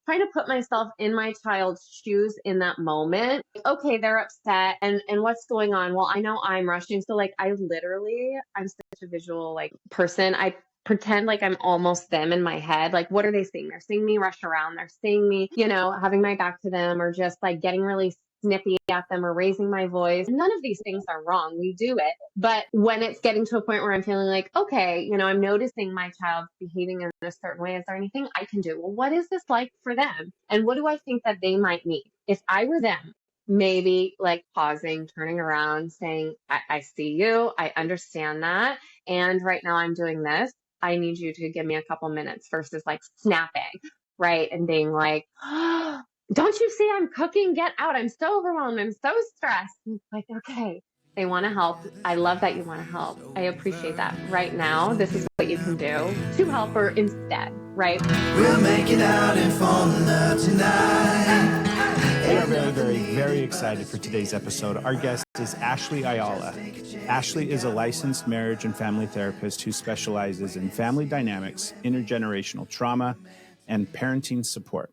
trying to put myself in my child's shoes in that moment. Okay, they're upset and what's going on? Well, I know I'm rushing. So like I'm such a visual like person. I pretend like I'm almost them in my head. Like, what are they seeing? They're seeing me rush around. They're seeing me, having my back to them or just like getting really snippy at them or raising my voice. None of these things are wrong. We do it. But when it's getting to a point where I'm feeling like, okay, I'm noticing my child behaving in a certain way, is there anything I can do? Well, what is this like for them? And what do I think that they might need? If I were them, maybe like pausing, turning around, saying, I see you. I understand that. And right now I'm doing this. I need you to give me a couple minutes versus like snapping, right? And being like, oh, don't you see I'm cooking? Get out. I'm so overwhelmed. I'm so stressed. And it's like, okay, they want to help. I love that you want to help. I appreciate that. Right now, this is what you can do to help her instead, right? We'll make it out and fall in love tonight. We are very, very, very excited for today's episode. Our guest is Ashley Ayala. Ashley is a licensed marriage and family therapist who specializes in family dynamics, intergenerational trauma, and parenting support.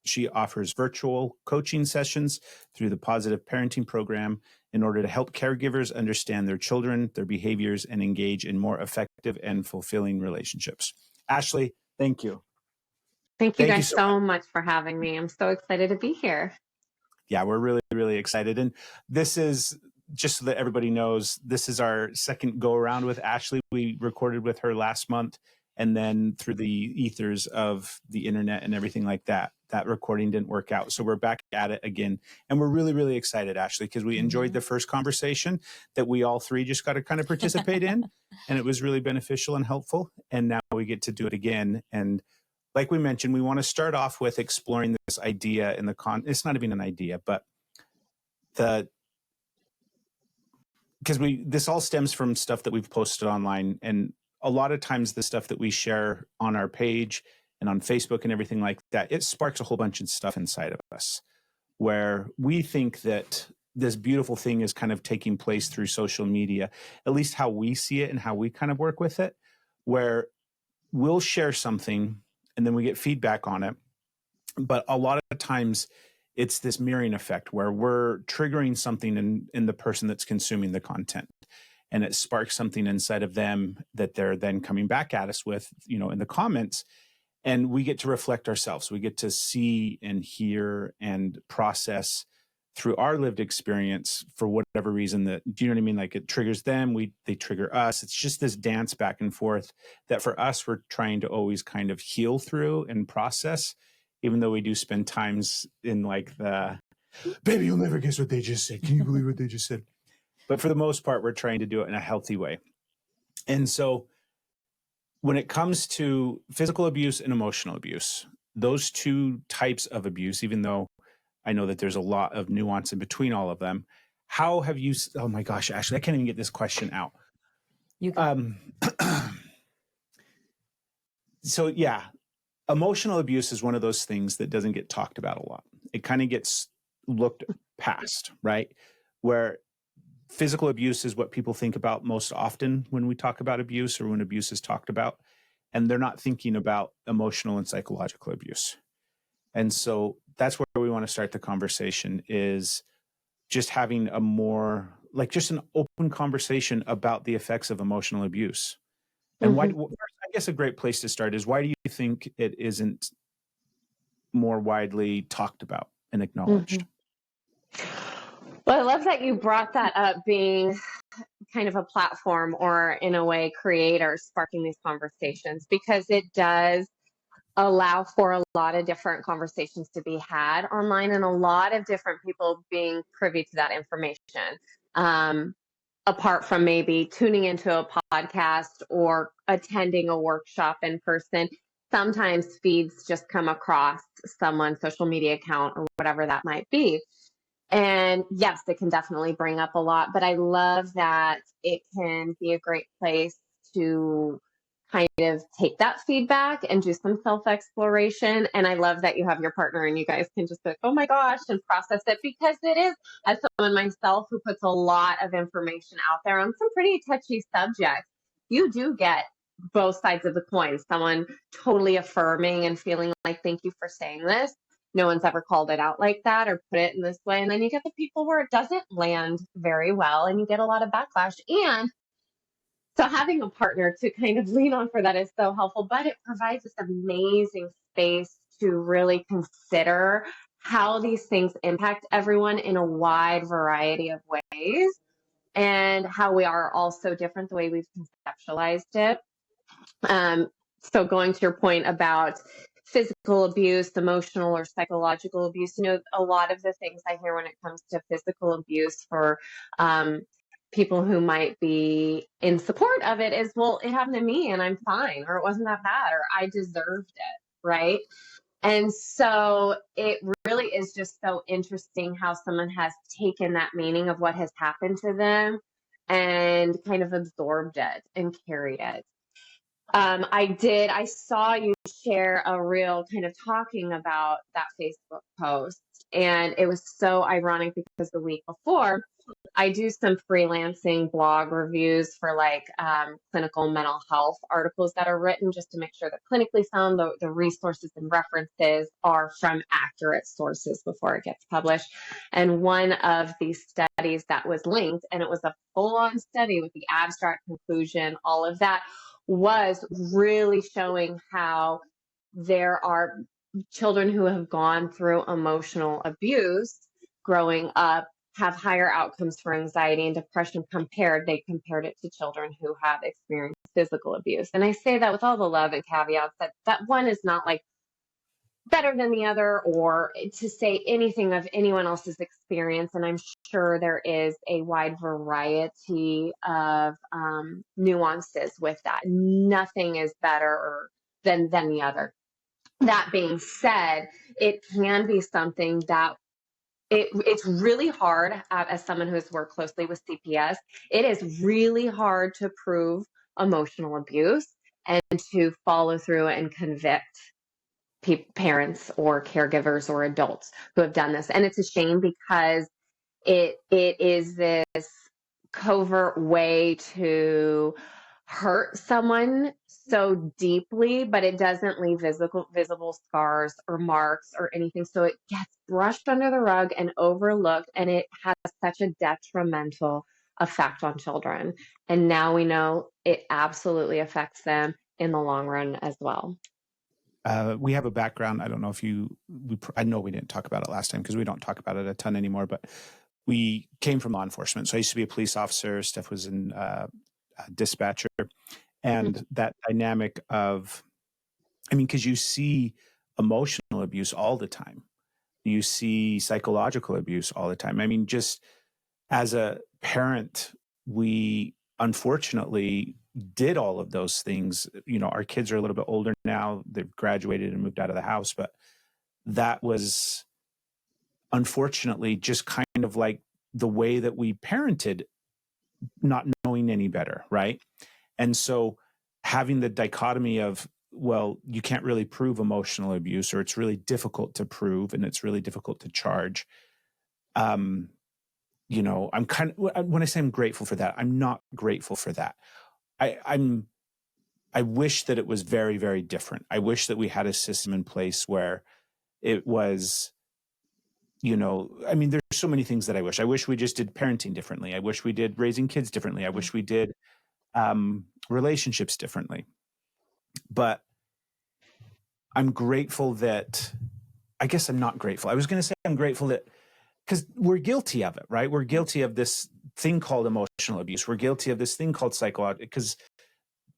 She offers virtual coaching sessions through the Positive Parenting Program in order to help caregivers understand their children, their behaviors, and engage in more effective and fulfilling relationships. Ashley, thank you. Thank you guys so much for having me. I'm so excited to be here. Yeah, we're really, really excited. And this is, just so that everybody knows, this is our second go around with Ashley. We recorded with her last month, and then through the ethers of the internet and everything like that, that recording didn't work out. So we're back at it again. And we're really, really excited, Ashley, because we enjoyed the first conversation that we all three just got to kind of participate in. And it was really beneficial and helpful. And now we get to do it again. And like we mentioned, we want to start off with exploring this idea in it's not even an idea, but this all stems from stuff that we've posted online. And a lot of times the stuff that we share on our page and on Facebook and everything like that, it sparks a whole bunch of stuff inside of us where we think that this beautiful thing is kind of taking place through social media, at least how we see it and how we kind of work with it, where we'll share something and then we get feedback on it. But a lot of times it's this mirroring effect where we're triggering something in the person that's consuming the content. And it sparks something inside of them that they're then coming back at us with, in the comments. And we get to reflect ourselves. We get to see and hear and process through our lived experience for whatever reason that, do you know what I mean? Like it triggers them, they trigger us. It's just this dance back and forth that for us, we're trying to always kind of heal through and process, even though we do spend times in like baby, you'll never guess what they just said. Can you believe what they just said? But for the most part, we're trying to do it in a healthy way. And so when it comes to physical abuse and emotional abuse, those two types of abuse, even though I know that there's a lot of nuance in between all of them. How have you, oh my gosh, Ashley, I can't even get this question out. You can. So yeah, emotional abuse is one of those things that doesn't get talked about a lot. It kind of gets looked past, right? Where physical abuse is what people think about most often when we talk about abuse or when abuse is talked about. And they're not thinking about emotional and psychological abuse. And so that's where we want to start the conversation, is just having a more, like just an open conversation about the effects of emotional abuse. And why, I guess a great place to start is, why do you think it isn't more widely talked about and acknowledged? Well, I love that you brought that up, being kind of a platform or in a way creators sparking these conversations, because it does allow for a lot of different conversations to be had online and a lot of different people being privy to that information. Apart from maybe tuning into a podcast or attending a workshop in person, sometimes feeds just come across someone's social media account or whatever that might be. And yes, it can definitely bring up a lot, but I love that it can be a great place to kind of take that feedback and do some self-exploration. And I love that you have your partner and you guys can just go, oh my gosh, and process it, because it is, as someone myself who puts a lot of information out there on some pretty touchy subjects, you do get both sides of the coin. Someone totally affirming and feeling like, thank you for saying this. No one's ever called it out like that or put it in this way. And then you get the people where it doesn't land very well and you get a lot of backlash. And so having a partner to kind of lean on for that is so helpful, but it provides this amazing space to really consider how these things impact everyone in a wide variety of ways and how we are all so different the way we've conceptualized it. So going to your point about physical abuse, emotional or psychological abuse, a lot of the things I hear when it comes to physical abuse for people who might be in support of it is, well, it happened to me and I'm fine, or it wasn't that bad, or I deserved it, right? And so it really is just so interesting how someone has taken that meaning of what has happened to them and kind of absorbed it and carried it. I saw you share a reel kind of talking about that Facebook post, and it was so ironic because the week before I do some freelancing blog reviews for clinical mental health articles that are written just to make sure that clinically sound, the resources and references are from accurate sources before it gets published. And one of these studies that was linked, and it was a full-on study with the abstract conclusion, all of that, was really showing how there are children who have gone through emotional abuse growing up have higher outcomes for anxiety and depression they compared it to children who have experienced physical abuse. And I say that with all the love and caveats that one is not like better than the other or to say anything of anyone else's experience. And I'm sure there is a wide variety of nuances with that. Nothing is better than the other. That being said, it can be something that it's really hard as someone who has worked closely with CPS. It is really hard to prove emotional abuse and to follow through and convict parents or caregivers or adults who have done this. And it's a shame because it is this covert way to hurt someone so deeply, but it doesn't leave visible scars or marks or anything. So it gets brushed under the rug and overlooked, and it has such a detrimental effect on children. And now we know it absolutely affects them in the long run as well. We have a background. I don't know if I know we didn't talk about it last time because we don't talk about it a ton anymore, but we came from law enforcement. So I used to be a police officer. Steph was in dispatcher. And that dynamic of, because you see emotional abuse all the time. You see psychological abuse all the time. Just as a parent, we unfortunately did all of those things. Our kids are a little bit older now. They've graduated and moved out of the house, but that was unfortunately just kind of like the way that we parented, not knowing any better, right? And so having the dichotomy of, well, you can't really prove emotional abuse, or it's really difficult to prove and it's really difficult to charge. I'm kind of, when I say I'm grateful for that, I'm not grateful for that. I wish that it was very, very different. I wish that we had a system in place where it was, there's so many things that I wish. I wish we just did parenting differently. I wish we did raising kids differently. I wish we did relationships differently. But I'm grateful that, I guess I'm not grateful. I was going to say I'm grateful that, because we're guilty of it, right? We're guilty of this thing called emotional abuse. We're guilty of this thing called psychological, because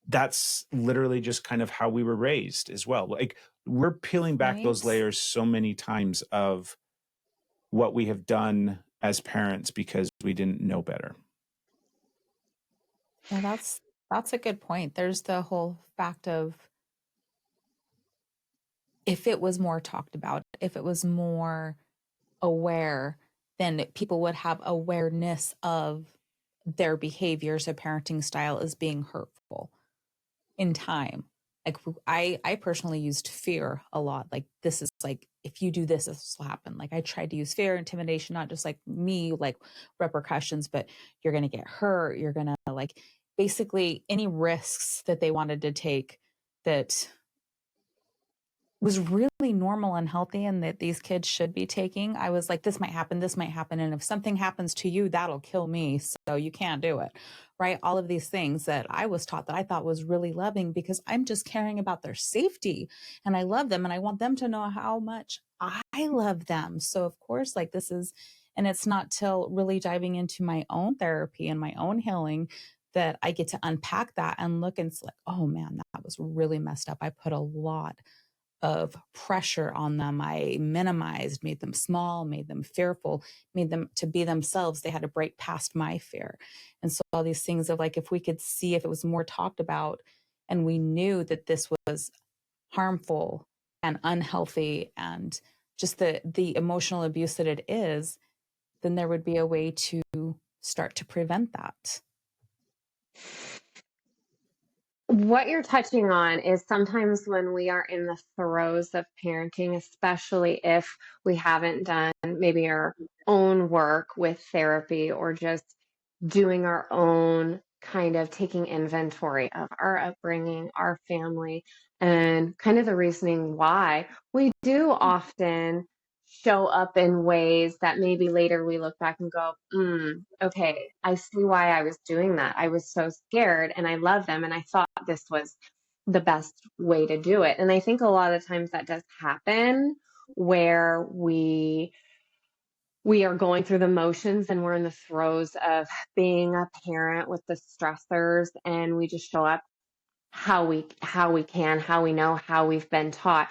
that's literally just kind of how we were raised as well. Like, we're peeling back those layers so many times of what we have done as parents because we didn't know better. Yeah, that's a good point. There's the whole fact of, if it was more talked about, if it was more aware, then people would have awareness of their behaviors, their parenting style as being hurtful in time. Like, I personally used fear a lot. Like, this is like, if you do this, this will happen. Like, I tried to use fear, intimidation, not just like me, like repercussions, but you're going to get hurt. You're going to basically any risks that they wanted to take that was really normal and healthy and that these kids should be taking. I was like, this might happen. And if something happens to you, that'll kill me. So you can't do it. Right. All of these things that I was taught that I thought was really loving, because I'm just caring about their safety and I love them and I want them to know how much I love them. So of course, like and it's not till really diving into my own therapy and my own healing that I get to unpack that and look, and it's like, oh man, that was really messed up. I put a lot of pressure on them. I minimized, made them small, made them fearful, made them to be themselves. They had to break past my fear. And so all these things of like, if we could see, if it was more talked about and we knew that this was harmful and unhealthy and just the emotional abuse that it is, then there would be a way to start to prevent that. What you're touching on is sometimes when we are in the throes of parenting, especially if we haven't done maybe our own work with therapy or just doing our own kind of taking inventory of our upbringing, our family, and kind of the reasoning why we do often show up in ways that maybe later we look back and go, okay, I see why I was doing that. I was so scared and I love them and I thought this was the best way to do it. And I think a lot of times that does happen where we are going through the motions and we're in the throes of being a parent with the stressors, and we just show up how we can, how we know, how we've been taught.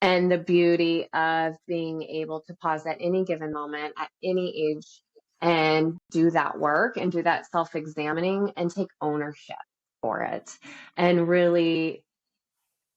And the beauty of being able to pause at any given moment, at any age, and do that work and do that self-examining and take ownership for it and really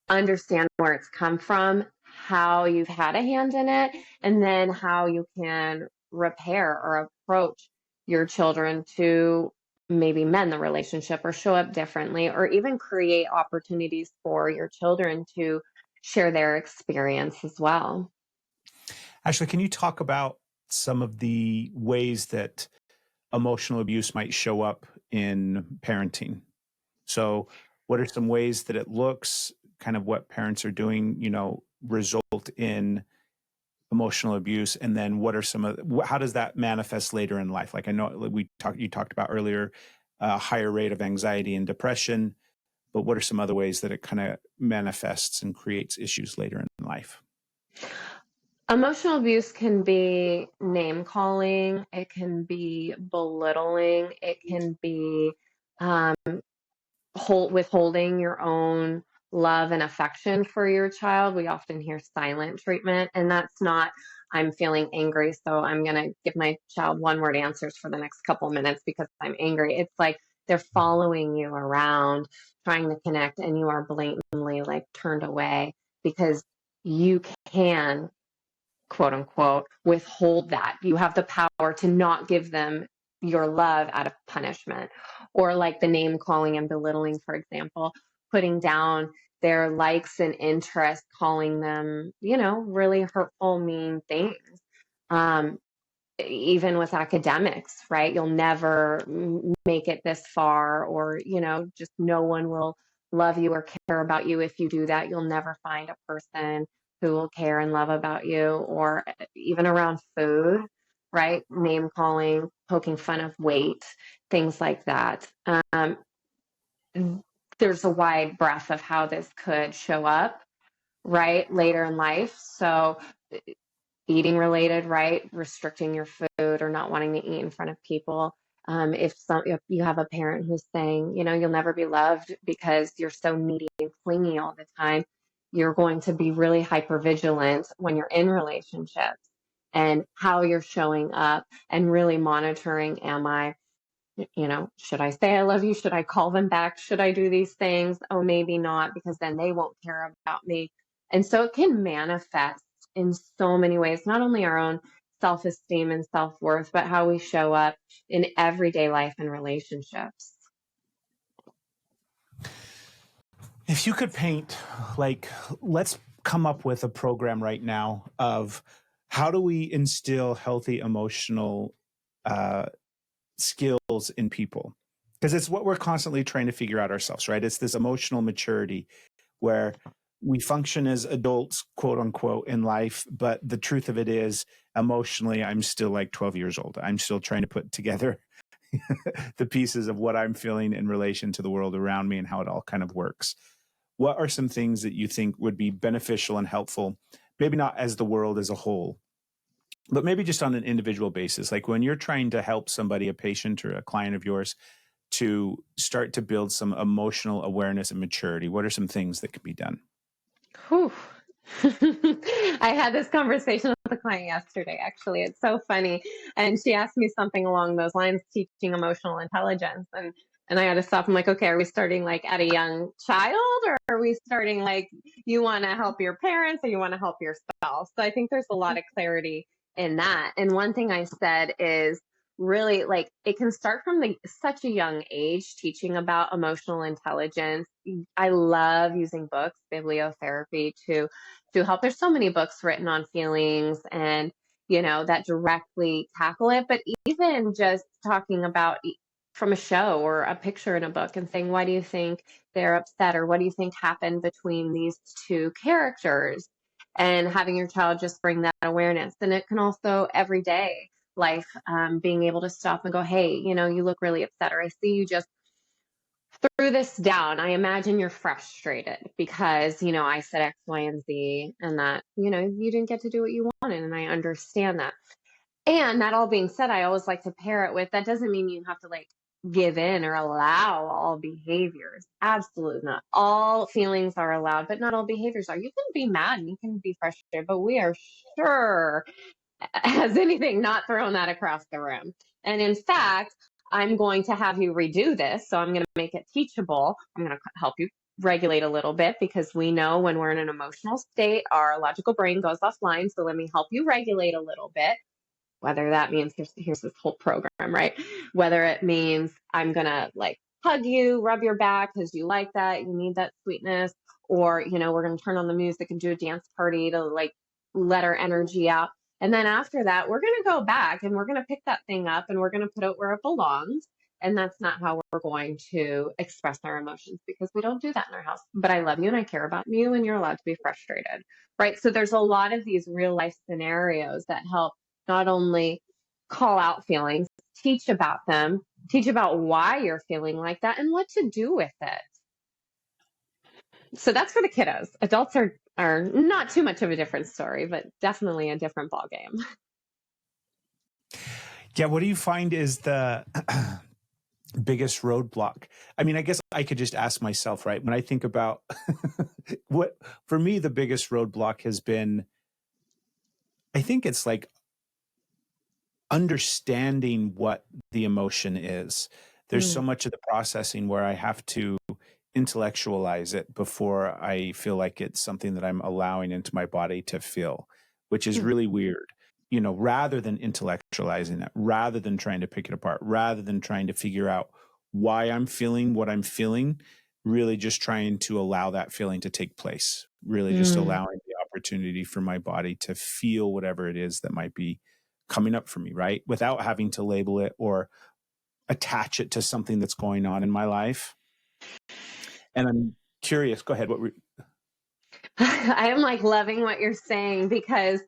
understand where it's come from, how you've had a hand in it, and then how you can repair or approach your children to maybe mend the relationship or show up differently, or even create opportunities for your children to share their experience as well. Ashley, can you talk about some of the ways that emotional abuse might show up in parenting? So what are some ways that it looks, kind of what parents are doing, result in emotional abuse? And then what are how does that manifest later in life? Like I know you talked about earlier, a higher rate of anxiety and depression, but what are some other ways that it kind of manifests and creates issues later in life? Emotional abuse can be name calling, it can be belittling, it can be um, withholding your own love and affection for your child. We often hear silent treatment, and that's not, I'm feeling angry, so I'm going to give my child one word answers for the next couple minutes because I'm angry. It's like they're following you around, trying to connect, and you are blatantly like turned away because you can, quote unquote, withhold that. You have the power to not give them your love out of punishment. Or like the name calling and belittling, for example, putting down their likes and interests, calling them, really hurtful, mean things. Even with academics, right? You'll never make it this far, or, just no one will love you or care about you if you do that. You'll never find a person who will care and love about you, or even around food, right? Name calling, poking fun of weight, things like that. There's a wide breadth of how this could show up, right? Later in life. So eating related, right? Restricting your food or not wanting to eat in front of people. If you have a parent who's saying, you'll never be loved because you're so needy and clingy all the time, you're going to be really hyper vigilant when you're in relationships and how you're showing up and really monitoring, am I, should I say I love you? Should I call them back? Should I do these things? Oh, maybe not, because then they won't care about me. And so it can manifest in so many ways, not only our own self-esteem and self-worth, but how we show up in everyday life and relationships. If you could paint, let's come up with a program right now of how do we instill healthy emotional skills in people? Because it's what we're constantly trying to figure out ourselves, right? It's this emotional maturity where we function as adults, quote unquote, in life. But the truth of it is, emotionally, I'm still like 12 years old. I'm still trying to put together the pieces of what I'm feeling in relation to the world around me and how it all kind of works. What are some things that you think would be beneficial and helpful, maybe not as the world as a whole, but maybe just on an individual basis? Like when you're trying to help somebody, a patient or a client of yours, to start to build some emotional awareness and maturity, what are some things that can be done? Whew. I had this conversation with a client yesterday, actually. It's so funny. And she asked me something along those lines, teaching emotional intelligence. And I had to stop. I'm like, okay, are we starting like at a young child, or are we starting like you want to help your parents or you want to help yourself? So I think there's a lot of clarity in that. And one thing I said is really like it can start from such a young age, teaching about emotional intelligence. I love using books, bibliotherapy to help. There's so many books written on feelings and, that directly tackle it. But even just talking about from a show or a picture in a book and saying, why do you think they're upset? Or what do you think happened between these two characters? And having your child just bring that awareness. And it can also every day life, being able to stop and go, hey, you look really upset, or I see you just threw this down. I imagine you're frustrated because, I said X, Y, and Z, and that, you didn't get to do what you wanted. And I understand that. And that all being said, I always like to pair it with that doesn't mean you have to like give in or allow all behaviors. Absolutely not. All feelings are allowed, but not all behaviors are. You can be mad and you can be frustrated, but we are sure as anything not throwing that across the room. And in fact, I'm going to have you redo this. So I'm going to make it teachable. I'm going to help you regulate a little bit because we know when we're in an emotional state, our logical brain goes offline. So let me help you regulate a little bit. Whether that means here's this whole program, right? Whether it means I'm going to like hug you, rub your back because you like that, you need that sweetness, or, we're going to turn on the music and do a dance party to like let our energy out. And then after that, we're going to go back and we're going to pick that thing up and we're going to put it where it belongs. And that's not how we're going to express our emotions because we don't do that in our house. But I love you and I care about you and you're allowed to be frustrated, right? So there's a lot of these real life scenarios that help not only call out feelings, teach about them, teach about why you're feeling like that and what to do with it. So that's for the kiddos. Adults are not too much of a different story, but definitely a different ballgame. Yeah, what do you find is the biggest roadblock? I mean, I guess I could just ask myself, right? When I think about what, for me, the biggest roadblock has been, I think it's like understanding what the emotion is. There's so much of the processing where I have to intellectualize it before I feel like it's something that I'm allowing into my body to feel, which is really weird. Rather than intellectualizing it, rather than trying to pick it apart, rather than trying to figure out why I'm feeling what I'm feeling, really just trying to allow that feeling to take place, really just allowing the opportunity for my body to feel whatever it is that might be coming up for me, right? Without having to label it or attach it to something that's going on in my life. And I'm curious, go ahead. I am like loving what you're saying because,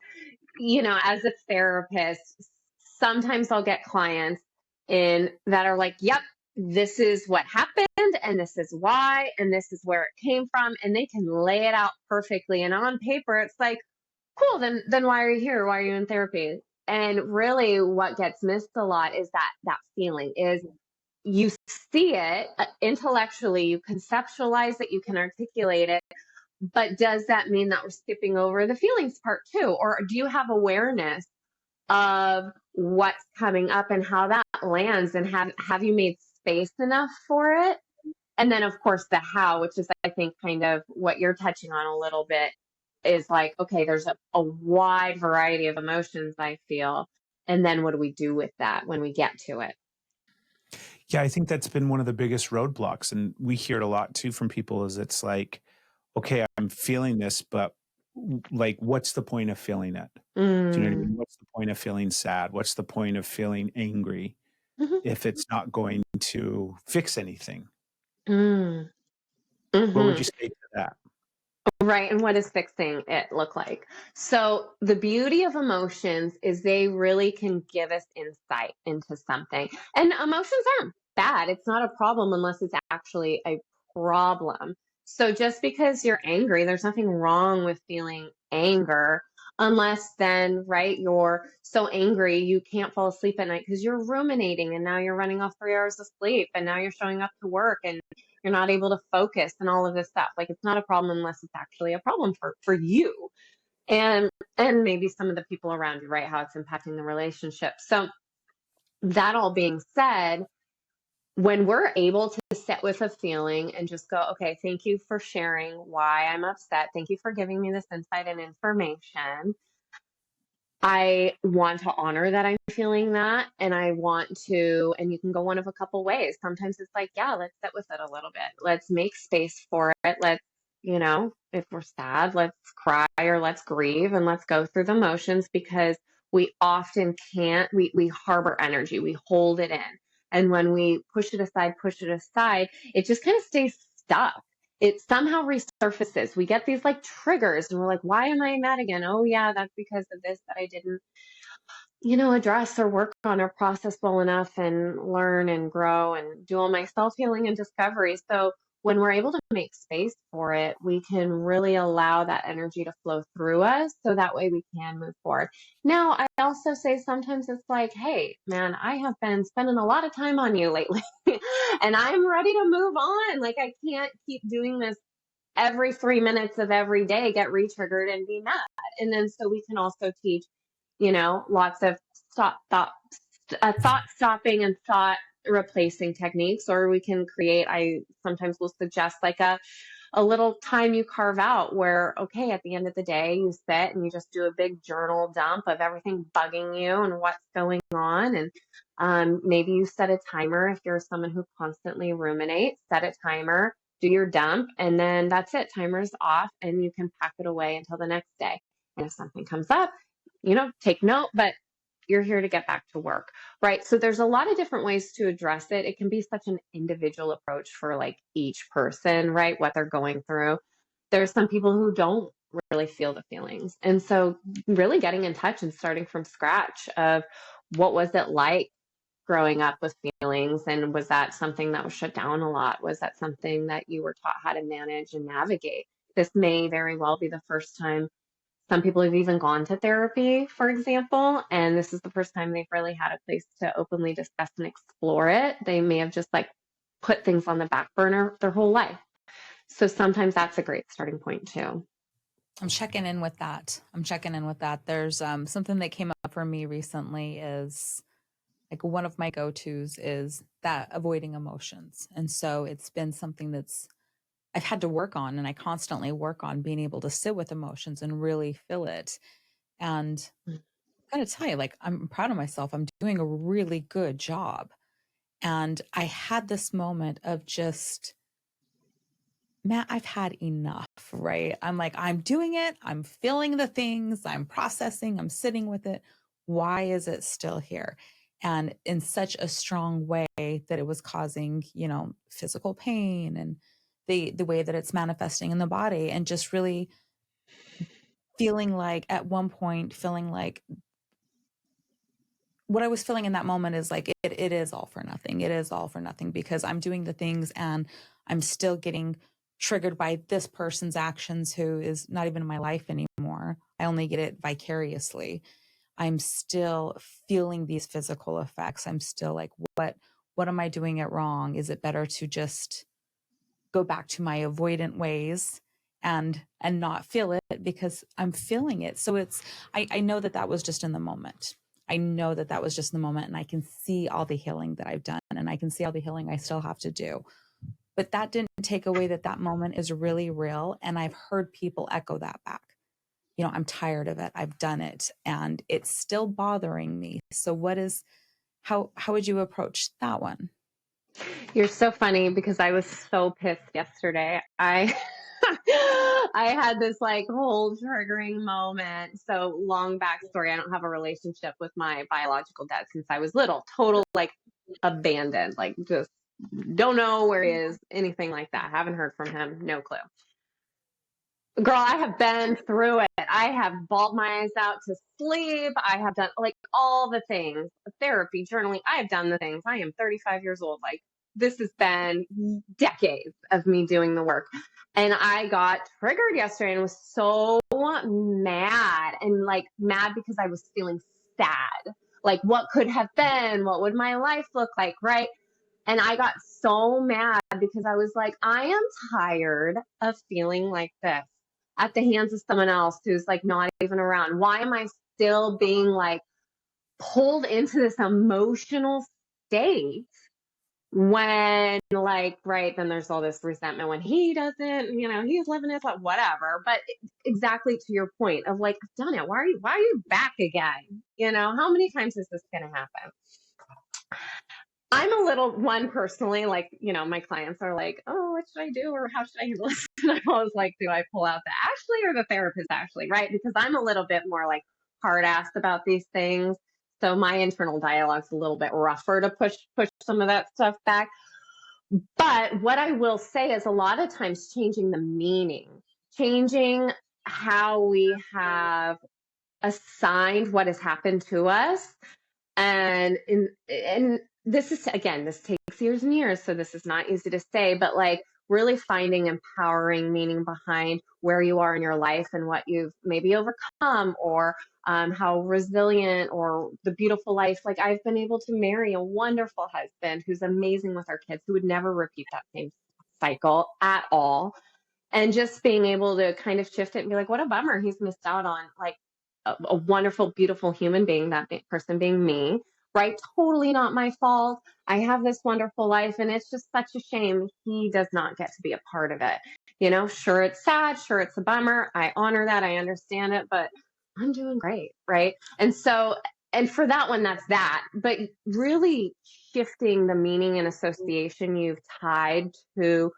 as a therapist, sometimes I'll get clients in that are like, yep, this is what happened and this is why and this is where it came from, and they can lay it out perfectly. And on paper, it's like, cool, then why are you here? Why are you in therapy? And really what gets missed a lot is that feeling is you see it intellectually, you conceptualize it, you can articulate it, but does that mean that we're skipping over the feelings part too? Or do you have awareness of what's coming up and how that lands, and have you made space enough for it? And then of course the how, which is I think kind of what you're touching on a little bit, is like, okay, there's a wide variety of emotions I feel. And then what do we do with that when we get to it? Yeah, I think that's been one of the biggest roadblocks. And we hear it a lot too from people is it's like, okay, I'm feeling this, but like, what's the point of feeling it? Do you know what I mean? What's the point of feeling sad? What's the point of feeling angry? Mhm. if it's not going to fix anything. Mm. What would Mhm. you say to that? Right. And what does fixing it look like? So, the beauty of emotions is they really can give us insight into something. And emotions aren't bad. It's not a problem unless it's actually a problem. So, just because you're angry, there's nothing wrong with feeling anger, unless then, right, you're so angry you can't fall asleep at night because you're ruminating and now you're running off 3 hours of sleep and now you're showing up to work and you're not able to focus and all of this stuff. Like, it's not a problem unless it's actually a problem for you and maybe some of the people around you, right? How it's impacting the relationship. So, that all being said, when we're able to sit with a feeling and just go, okay, thank you for sharing why I'm upset. Thank you for giving me this insight and information. I want to honor that I'm feeling that. And I want to, and you can go one of a couple ways. Sometimes it's like, yeah, let's sit with it a little bit. Let's make space for it. Let's, if we're sad, let's cry or let's grieve and let's go through the motions, because we often can't, we harbor energy, we hold it in. And when we push it aside, it just kind of stays stuck. It somehow resurfaces. We get these like triggers and we're like, why am I mad again? Oh yeah, that's because of this that I didn't, address or work on or process well enough and learn and grow and do all my self healing and discovery. So when we're able to make space for it, we can really allow that energy to flow through us so that way we can move forward. Now, I also say sometimes it's like, hey, man, I have been spending a lot of time on you lately and I'm ready to move on. Like, I can't keep doing this every 3 minutes of every day, get re-triggered and be mad. And then so we can also teach, lots of thought stopping and thought replacing techniques, or we can create, I sometimes will suggest like a little time you carve out where, okay, at the end of the day, you sit and you just do a big journal dump of everything bugging you and what's going on. And maybe you set a timer. If you're someone who constantly ruminates, set a timer, do your dump, and then that's it. Timer's off and you can pack it away until the next day. And if something comes up, take note, but you're here to get back to work, right? So there's a lot of different ways to address it. It can be such an individual approach for like each person, right? What they're going through. There's some people who don't really feel the feelings. And so really getting in touch and starting from scratch of what was it like growing up with feelings, and was that something that was shut down a lot? Was that something that you were taught how to manage and navigate? This may very well be the first time some people have even gone to therapy, for example, and this is the first time they've really had a place to openly discuss and explore it. They may have just like put things on the back burner their whole life. So sometimes that's a great starting point too. I'm checking in with that. There's something that came up for me recently is like one of my go-tos is that avoiding emotions. And so it's been something that's I've had to work on, and I constantly work on being able to sit with emotions and really feel it. And I gotta tell you, like, I'm proud of myself. I'm doing a really good job. And I had this moment of just, Matt, I've had enough, right? I'm like, I'm doing it. I'm feeling the things. I'm processing. I'm sitting with it. Why is it still here? And in such a strong way that it was causing, physical pain and the way that it's manifesting in the body, and just really feeling like at one point, feeling like what I was feeling in that moment is like, it is all for nothing. It is all for nothing because I'm doing the things and I'm still getting triggered by this person's actions who is not even in my life anymore. I only get it vicariously. I'm still feeling these physical effects. I'm still like, what am I doing it wrong? Is it better to just go back to my avoidant ways and not feel it because I'm feeling it? So I know that was just in the moment. I know that was just in the moment, and I can see all the healing that I've done, and I can see all the healing I still have to do. But that didn't take away that moment is really real. And I've heard people echo that back. I'm tired of it. I've done it and it's still bothering me. So how would you approach that one? You're so funny because I was so pissed yesterday. I I had this like whole triggering moment. So long backstory. I don't have a relationship with my biological dad since I was little. Total like abandoned, like just don't know where he is, anything like that. Haven't heard from him. No clue. Girl, I have been through it. I have bawled my eyes out to sleep. I have done like all the things, therapy, journaling. I have done the things. I am 35 years old. Like this has been decades of me doing the work. And I got triggered yesterday and was so mad and like mad because I was feeling sad. Like what could have been? What would my life look like? Right. And I got so mad because I was like, I am tired of feeling like this at the hands of someone else who's like not even around. Why am I still being like pulled into this emotional state when like, right, then there's all this resentment when he doesn't, you know, he's living his life, whatever. But exactly to your point of like, I've done it. Why are you back again? You know, how many times is this going to happen? I'm a little one personally, like, you know, my clients are like, oh, what should I do? Or how should I handle this? And I'm always like, do I pull out the Ashley or the therapist Ashley? Right. Because I'm a little bit more like hard assed about these things. So my internal dialogue's a little bit rougher to push some of that stuff back. But what I will say is a lot of times changing the meaning, changing how we have assigned what has happened to us. And this is, again, this takes years and years, so this is not easy to say, but like really finding empowering meaning behind where you are in your life and what you've maybe overcome, or how resilient, or the beautiful life. Like I've been able to marry a wonderful husband who's amazing with our kids, who would never repeat that same cycle at all. And just being able to kind of shift it and be like, what a bummer he's missed out on like a wonderful, beautiful human being, that person being me, right? Totally not my fault. I have this wonderful life and it's just such a shame he does not get to be a part of it. You know, sure, it's sad. Sure, it's a bummer. I honor that. I understand it, but I'm doing great. Right. And so, and for that one, that's that. But really shifting the meaning and association you've tied to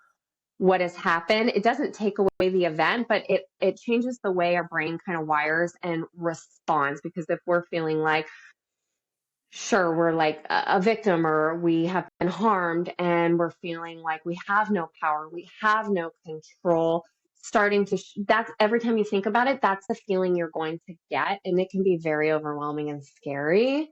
what has happened, it doesn't take away the event, but it changes the way our brain kind of wires and responds. Because if we're feeling like, sure, we're like a victim, or we have been harmed, and we're feeling like we have no power, we have no control, starting to, that's every time you think about it, that's the feeling you're going to get. And it can be very overwhelming and scary.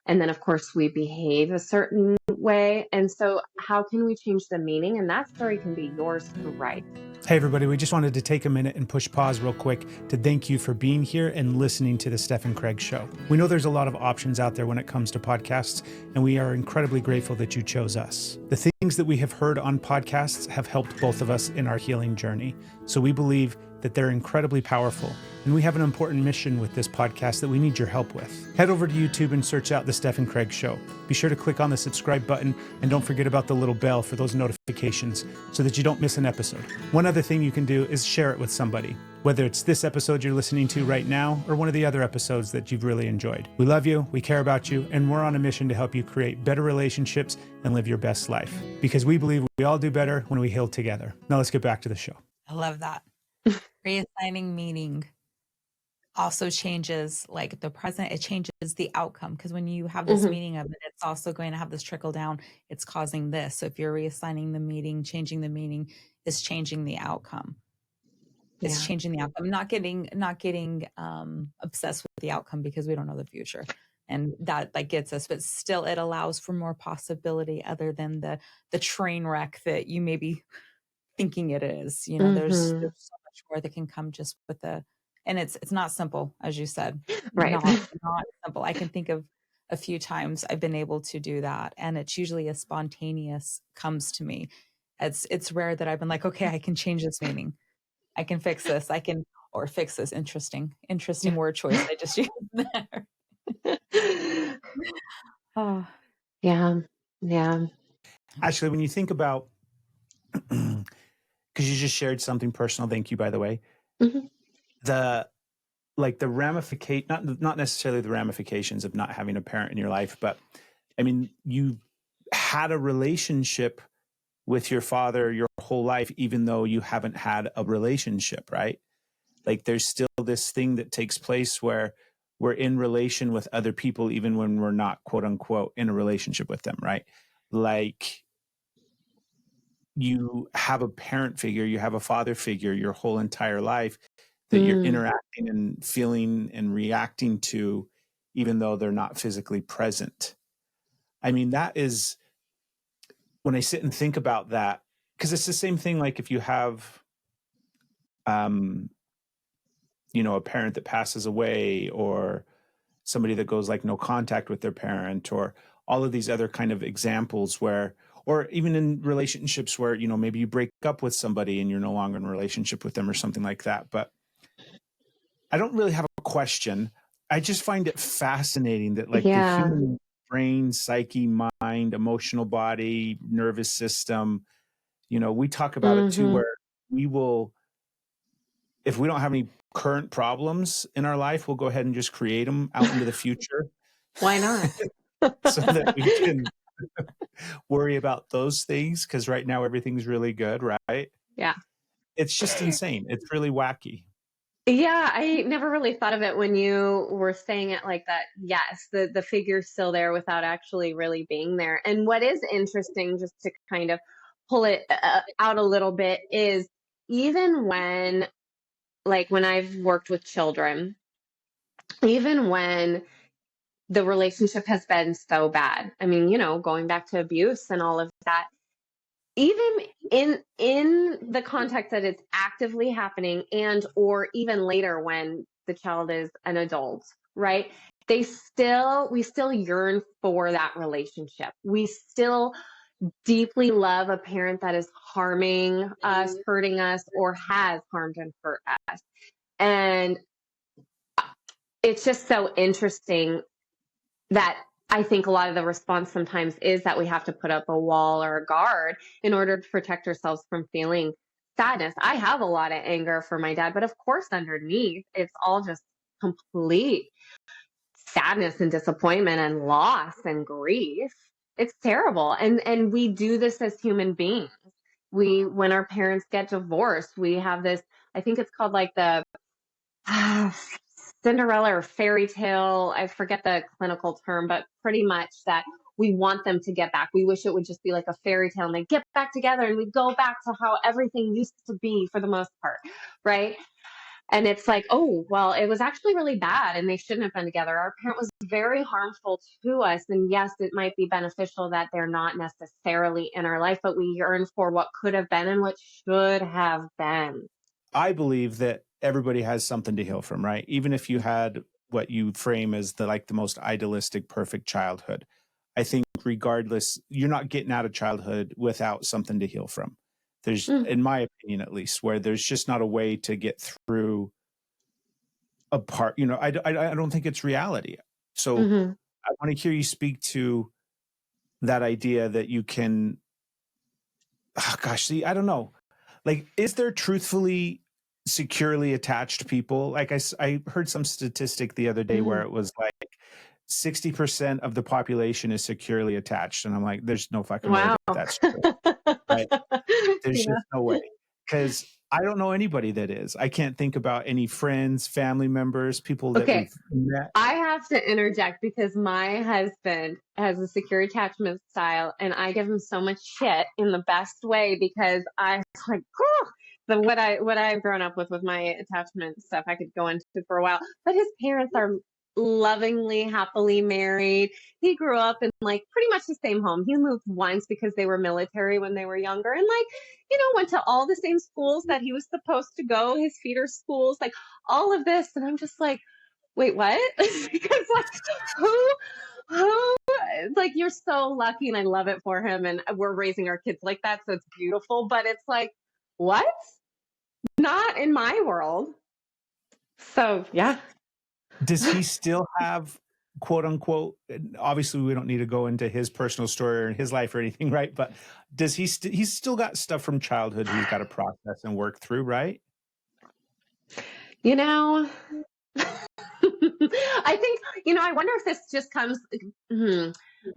And then, of course, we behave a certain way. And so how can we change the meaning? And that story can be yours to write. Hey, everybody, we just wanted to take a minute and push pause real quick to thank you for being here and listening to the Steph and Craig Show. We know there's a lot of options out there when it comes to podcasts, and we are incredibly grateful that you chose us. The things that we have heard on podcasts have helped both of us in our healing journey. So we believe that they're incredibly powerful. And we have an important mission with this podcast that we need your help with. Head over to YouTube and search out The Steph and Craig Show. Be sure to click on the subscribe button, and don't forget about the little bell for those notifications so that you don't miss an episode. One other thing you can do is share it with somebody, whether it's this episode you're listening to right now or one of the other episodes that you've really enjoyed. We love you, we care about you, and we're on a mission to help you create better relationships and live your best life. Because we believe we all do better when we heal together. Now let's get back to the show. I love that. Reassigning meaning also changes like the present, it changes the outcome, because when you have this meaning of it, it's also going to have this trickle down, it's causing this. So if you're reassigning the meaning, changing the meaning is changing the outcome. It's changing the outcome, not getting obsessed with the outcome, because we don't know the future, and that gets us, but still it allows for more possibility other than the train wreck that you may be thinking it is. You know, there's so much more that can come just with and it's not simple, as you said. Right. Not simple. I can think of a few times I've been able to do that, and it's usually a spontaneous comes to me. It's rare that I've been like, okay, I can change this meaning, I can fix this, or fix this. Interesting word choice I just used there. Oh, yeah. Actually, when you think about, because you just shared something personal, thank you, by the way. The ramification, not necessarily the ramifications of not having a parent in your life, but I mean, you had a relationship with your father your whole life, even though you haven't had a relationship, right? Like there's still this thing that takes place where we're in relation with other people, even when we're not, quote unquote, in a relationship with them, right? Like, you have a parent figure, you have a father figure your whole entire life that you're interacting and feeling and reacting to, even though they're not physically present. I mean, that is, when I sit and think about that, because it's the same thing, like if you have, a parent that passes away, or somebody that goes like no contact with their parent, or all of these other kind of examples where, or even in relationships where, maybe you break up with somebody and you're no longer in a relationship with them or something like that. But I don't really have a question. I just find it fascinating that like the human brain, psyche, mind, emotional body, nervous system, we talk about it too, where we will, if we don't have any current problems in our life, we'll go ahead and just create them out into the future. Why not? So that we can worry about those things, because right now everything's really good, right? Yeah. It's just insane. It's really wacky. Yeah, I never really thought of it when you were saying it like that. Yes, the figure's still there without actually really being there. And what is interesting, just to kind of pull it out a little bit, is even when, like when I've worked with children, even when the relationship has been so bad, I mean, going back to abuse and all of that, even in the context that it's actively happening, and or even later when the child is an adult, right? We still yearn for that relationship. We still deeply love a parent that is harming us, hurting us, or has harmed and hurt us. And it's just so interesting that I think a lot of the response sometimes is that we have to put up a wall or a guard in order to protect ourselves from feeling sadness. I have a lot of anger for my dad, but of course, underneath, it's all just complete sadness and disappointment and loss and grief. It's terrible. And we do this as human beings. When our parents get divorced, we have this, I think it's called like the Cinderella or fairy tale. I forget the clinical term, but pretty much that we want them to get back. We wish it would just be like a fairy tale and they get back together and we go back to how everything used to be for the most part, right? And it's like, oh, well, it was actually really bad and they shouldn't have been together. Our parent was very harmful to us. And yes, it might be beneficial that they're not necessarily in our life, but we yearn for what could have been and what should have been. I believe that everybody has something to heal from, right? Even if you had what you frame as the most idealistic, perfect childhood. I think regardless, you're not getting out of childhood without something to heal from. There's, in my opinion, at least, where there's just not a way to get through a part. I don't think it's reality. So I want to hear you speak to that idea that you can, I don't know. Like, is there truthfully securely attached people? Like I heard some statistic the other day where it was like 60% of the population is securely attached. And I'm like, there's no fucking way that that's true. Right? There's just no way. Because I don't know anybody that is. I can't think about any friends, family members, people that we've met. I have to interject because my husband has a secure attachment style and I give him so much shit in the best way because I like, what I've grown up with my attachment stuff I could go into for a while. But his parents are lovingly, happily married. He grew up in like pretty much the same home. He moved once because they were military when they were younger and went to all the same schools that he was supposed to go, his feeder schools, like all of this. And I'm just like, wait, what? Because who, like, you're so lucky and I love it for him. And we're raising our kids like that. So it's beautiful, but it's like, what? Not in my world. So, yeah. Does he still have, quote unquote, obviously we don't need to go into his personal story or his life or anything, right? But does he's still got stuff from childhood he's got to process and work through, right? I think, I wonder if this just comes, I'm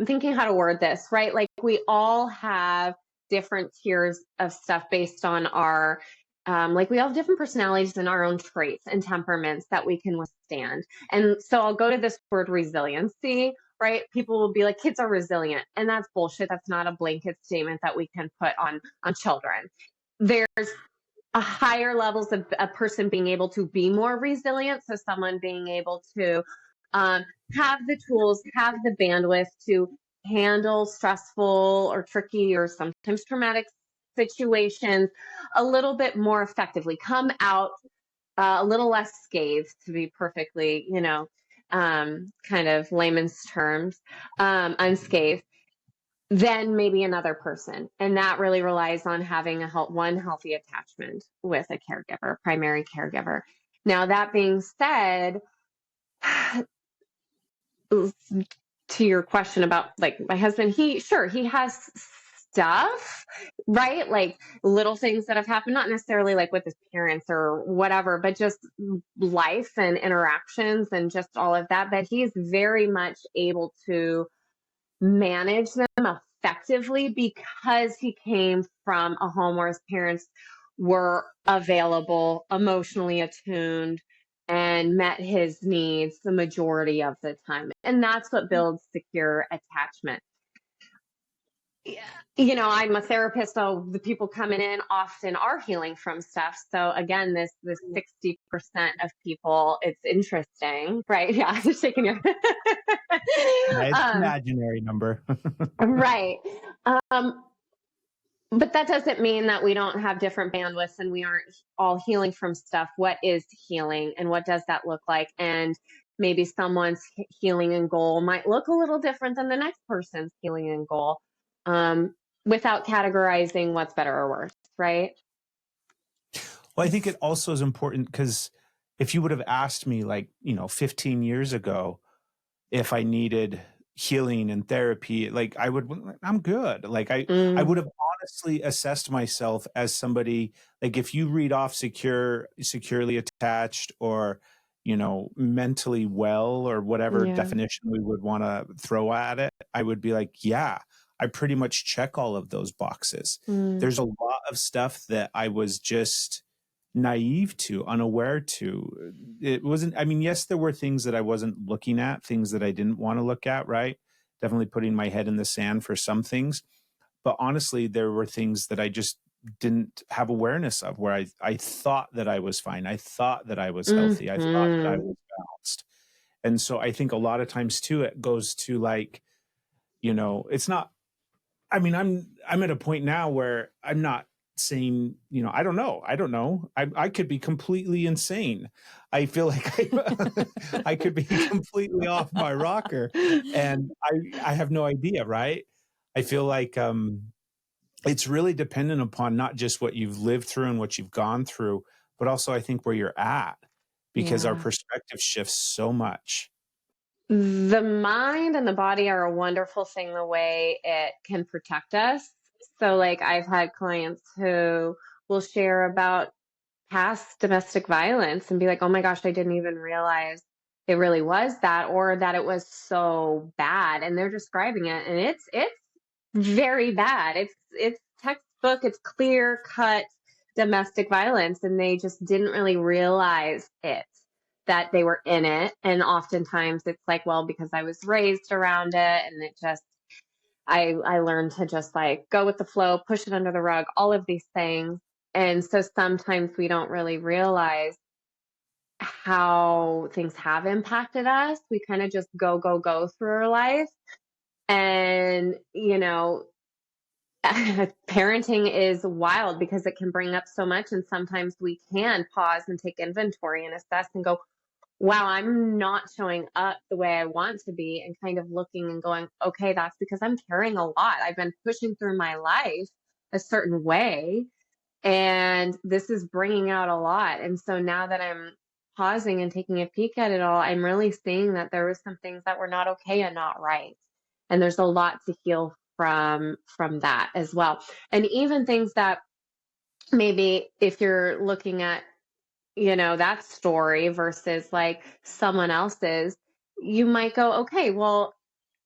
thinking how to word this, right? Like we all have different tiers of stuff based on our like we all have different personalities and our own traits and temperaments that we can withstand. And so I'll go to this word resiliency, right? People will be like, kids are resilient. And that's bullshit. That's not a blanket statement that we can put on children. There's a higher levels of a person being able to be more resilient. So someone being able to have the tools, have the bandwidth to handle stressful or tricky or sometimes traumatic situations a little bit more effectively, come out a little less scathed, to be perfectly, kind of layman's terms, unscathed, than maybe another person. And that really relies on having one healthy attachment with a caregiver, primary caregiver. Now, that being said, to your question about like my husband, he has stuff, right? Like little things that have happened, not necessarily like with his parents or whatever, but just life and interactions and just all of that. But he's very much able to manage them effectively because he came from a home where his parents were available, emotionally attuned, and met his needs the majority of the time. And that's what builds secure attachment. Yeah. I'm a therapist, so the people coming in often are healing from stuff. So again, this 60% of people, it's interesting, right? Yeah, just shaking your It's imaginary number. right. But that doesn't mean that we don't have different bandwidths and we aren't all healing from stuff. What is healing and what does that look like? And maybe someone's healing and goal might look a little different than the next person's healing and goal, without categorizing what's better or worse, right? Well, I think it also is important because if you would have asked me 15 years ago if I needed healing and therapy, I'm good. I would have honestly assessed myself as somebody, like if you read off securely attached or, mentally well or whatever definition we would want to throw at it, I would be like, yeah, I pretty much check all of those boxes. There's a lot of stuff that I was just naive to, unaware to. It wasn't, yes, there were things that I wasn't looking at, things that I didn't want to look at, right? Definitely putting my head in the sand for some things. But honestly, there were things that I just didn't have awareness of where I thought that I was fine. I thought that I was healthy. I thought that I was balanced. And so I think a lot of times too, it goes to it's not, I'm at a point now where I'm not saying, I don't know. I could be completely insane. I feel like I could be completely off my rocker and I have no idea. Right. I feel like, it's really dependent upon not just what you've lived through and what you've gone through, but also I think where you're at, because our perspective shifts so much. The mind and the body are a wonderful thing the way it can protect us. So like I've had clients who will share about past domestic violence and be like, oh my gosh, I didn't even realize it really was that, or that it was so bad. And they're describing it and it's very bad. It's textbook, it's clear cut domestic violence. And they just didn't really realize that they were in it. And oftentimes it's like, well, because I was raised around it and it just, I learned to just like go with the flow, push it under the rug, all of these things. And so sometimes we don't really realize how things have impacted us. We kind of just go through our life. And, parenting is wild because it can bring up so much. And sometimes we can pause and take inventory and assess and go, wow, I'm not showing up the way I want to be, and kind of looking and going, okay, that's because I'm carrying a lot. I've been pushing through my life a certain way, and this is bringing out a lot. And so now that I'm pausing and taking a peek at it all, I'm really seeing that there were some things that were not okay and not right. And there's a lot to heal from that as well. And even things that maybe if you're looking at that story versus like someone else's, you might go, okay, well,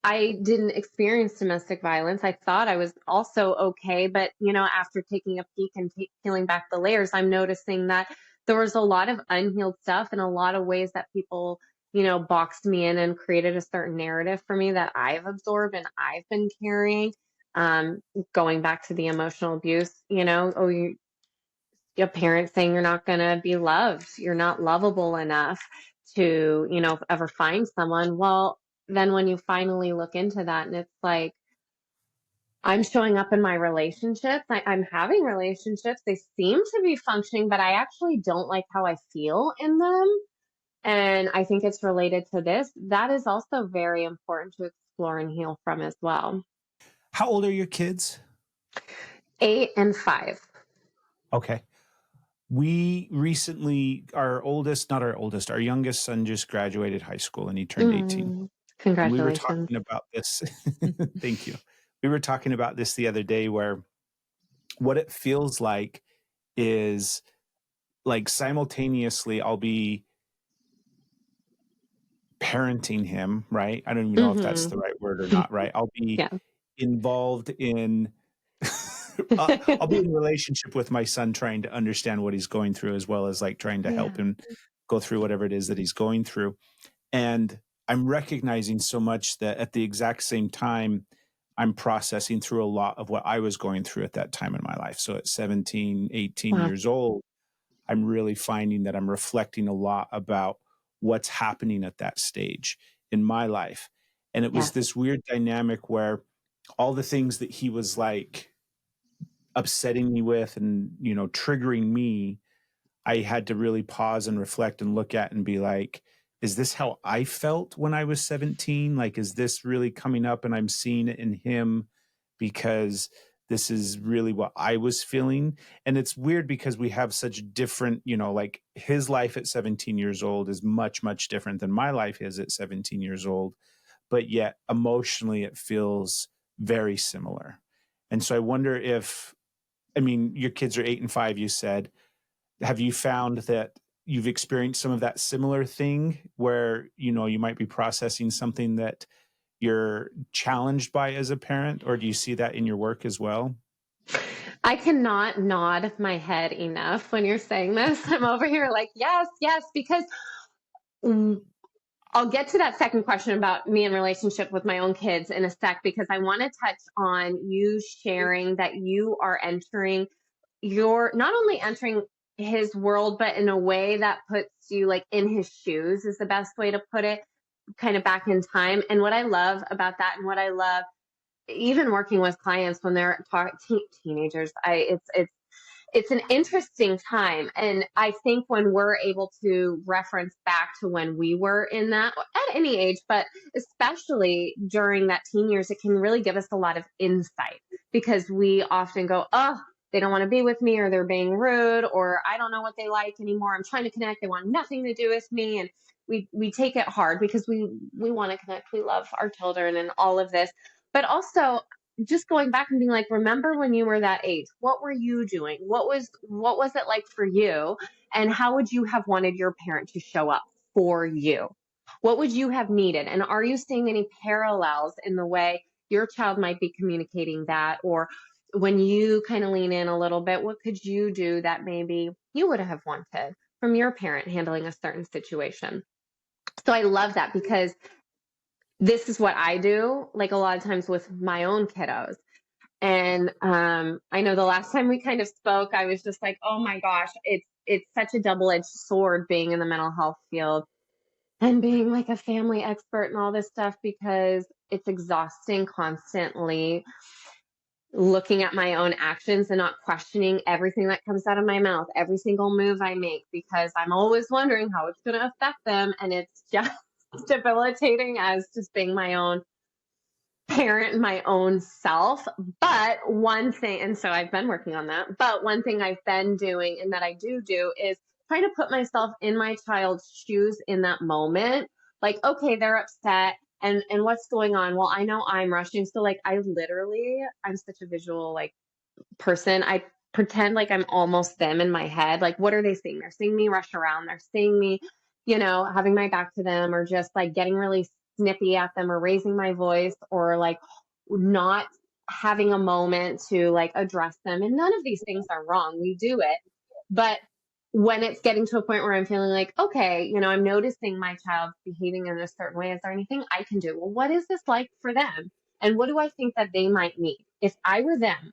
I didn't experience domestic violence. I thought I was also okay. But, after taking a peek and peeling back the layers, I'm noticing that there was a lot of unhealed stuff and a lot of ways that people, boxed me in and created a certain narrative for me that I've absorbed and I've been carrying. Um, Going back to the emotional abuse, oh, your parents saying you're not going to be loved, you're not lovable enough to, ever find someone. Well, then when you finally look into that and it's like, I'm showing up in my relationships, I'm having relationships, they seem to be functioning, but I actually don't like how I feel in them. And I think it's related to this. That is also very important to explore and heal from as well. How old are your kids? 8 and 5. Okay. We recently, our youngest son just graduated high school and he turned 18. And we were Congratulations. talking about this. Thank you. We were talking about this the other day, where what it feels like is like simultaneously I'll be parenting him, right? I don't even know if that's the right word or not, right? I'll be Yeah. involved in I'll be in a relationship with my son, trying to understand what he's going through, as well as like trying to help Yeah. him go through whatever it is that he's going through. And I'm recognizing so much that at the exact same time, I'm processing through a lot of what I was going through at that time in my life. So at 17, 18 Wow. years old, I'm really finding that I'm reflecting a lot about what's happening at that stage in my life. And it was Yes. this weird dynamic where all the things that he was like upsetting me with and, triggering me, I had to really pause and reflect and look at and be like, is this how I felt when I was 17? Like, is this really coming up and I'm seeing it in him because this is really what I was feeling? And it's weird because we have such different, like his life at 17 years old is much, much different than my life is at 17 years old. But yet emotionally, it feels very similar. And so I wonder if, your kids are 8 and 5, you said. Have you found that you've experienced some of that similar thing where, you might be processing something that you're challenged by as a parent, or do you see that in your work as well? I cannot nod my head enough when you're saying this. I'm over here like, yes, yes, because I'll get to that second question about me in relationship with my own kids in a sec, because I want to touch on you sharing that you are entering you're not only entering his world, but in a way that puts you like in his shoes is the best way to put it, kind of back in time. And what I love about that, and what I love even working with clients when they're teenagers, it's an interesting time. And I think when we're able to reference back to when we were in that at any age, but especially during that teen years, it can really give us a lot of insight, because we often go, oh, they don't want to be with me, or they're being rude, or I don't know what they like anymore. I'm trying to connect. They want nothing to do with me. And we take it hard because we want to connect. We love our children and all of this. But also, just going back and being like, remember when you were that age, what were you doing? What was it like for you? And how would you have wanted your parent to show up for you? What would you have needed? And are you seeing any parallels in the way your child might be communicating that? Or when you kind of lean in a little bit, what could you do that maybe you would have wanted from your parent handling a certain situation? So I love that, because this is what I do, like a lot of times with my own kiddos. And I know the last time we kind of spoke, I was just like, oh my gosh, it's such a double-edged sword being in the mental health field and being like a family expert and all this stuff, because it's exhausting constantly looking at my own actions and not questioning everything that comes out of my mouth, every single move I make, because I'm always wondering how it's going to affect them. And it's just debilitating as just being my own parent, my own self. But one thing, and so I've been working on that, but one thing I've been doing and that I do is trying to put myself in my child's shoes in that moment. Like, okay, they're upset. And what's going on? Well, I know I'm rushing. So like I'm such a visual like person. I pretend like I'm almost them in my head. Like, what are they seeing? They're seeing me rush around. They're seeing me, having my back to them, or just like getting really snippy at them or raising my voice or like not having a moment to like address them. And none of these things are wrong. We do it. But when it's getting to a point where I'm feeling like, okay, you know, I'm noticing my child behaving in a certain way. Is there anything I can do? Well, what is this like for them? And what do I think that they might need? If I were them,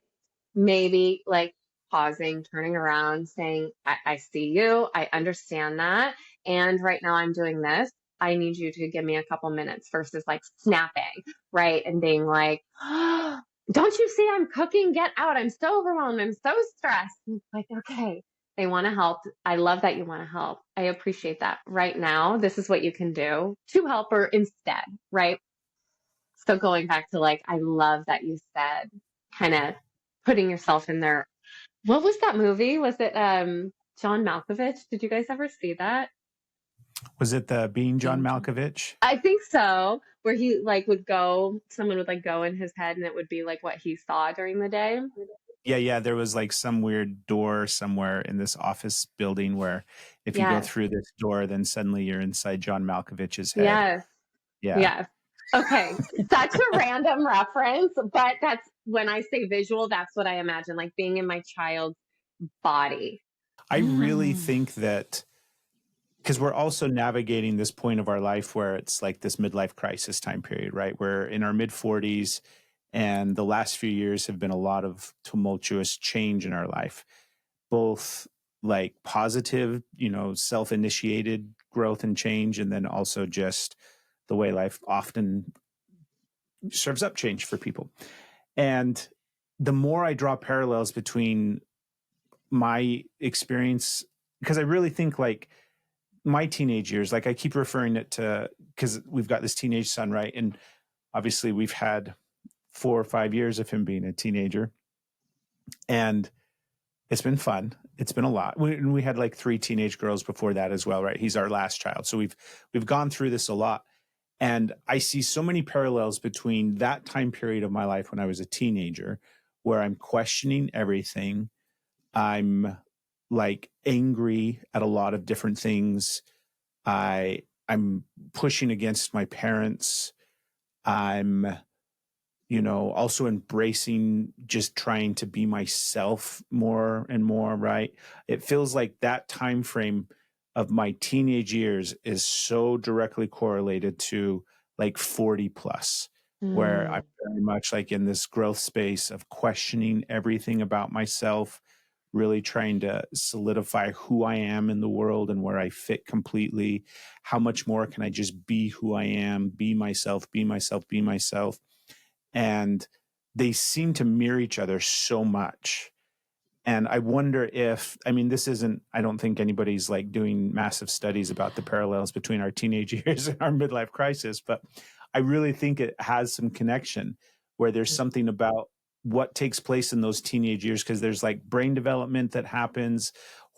maybe like pausing, turning around, saying, I see you. I understand that. And right now I'm doing this. I need you to give me a couple minutes versus like snapping, right? And being like, oh, don't you see I'm cooking? Get out. I'm so overwhelmed. I'm so stressed. And it's like, okay, they want to help. I love that you want to help. I appreciate that. Right now, this is what you can do to help her instead, right? So going back to like, I love that you said kind of putting yourself in there. What was that movie? Was it John Malkovich? Did you guys ever see that? Was it the Being John Malkovich? I think so. Where he like would go, someone would like go in his head and it would be like what he saw during the day. Yeah. There was like some weird door somewhere in this office building where if you go Yes. through this door, then suddenly you're inside John Malkovich's head. Yes. Yeah. Yes. Okay. Such a random reference, but that's when I say visual, that's what I imagine, like being in my child's body. I really think that because we're also navigating this point of our life where it's like this midlife crisis time period, right? We're in our mid 40s, and the last few years have been a lot of tumultuous change in our life, both like positive, you know, self-initiated growth and change, and then also just the way life often serves up change for people. And the more I draw parallels between my experience, because I really think like my teenage years, like I keep referring it to, because we've got this teenage son, right? And obviously we've had 4 or 5 years of him being a teenager, and it's been fun. It's been a lot. We had like 3 teenage girls before that as well, right? He's our last child. So we've gone through this a lot. And I see so many parallels between that time period of my life when I was a teenager, where I'm questioning everything. I'm like angry at a lot of different things. I'm pushing against my parents. I'm, you know, also embracing just trying to be myself more and more, right? It feels like that time frame of my teenage years is so directly correlated to like 40 plus, where I'm very much like in this growth space of questioning everything about myself, really trying to solidify who I am in the world and where I fit completely. How much more can I just be who I am, be myself, be myself, be myself? And they seem to mirror each other so much. And I wonder if, I mean, this isn't, I don't think anybody's like doing massive studies about the parallels between our teenage years and our midlife crisis, but I really think it has some connection where there's something about what takes place in those teenage years, because there's like brain development that happens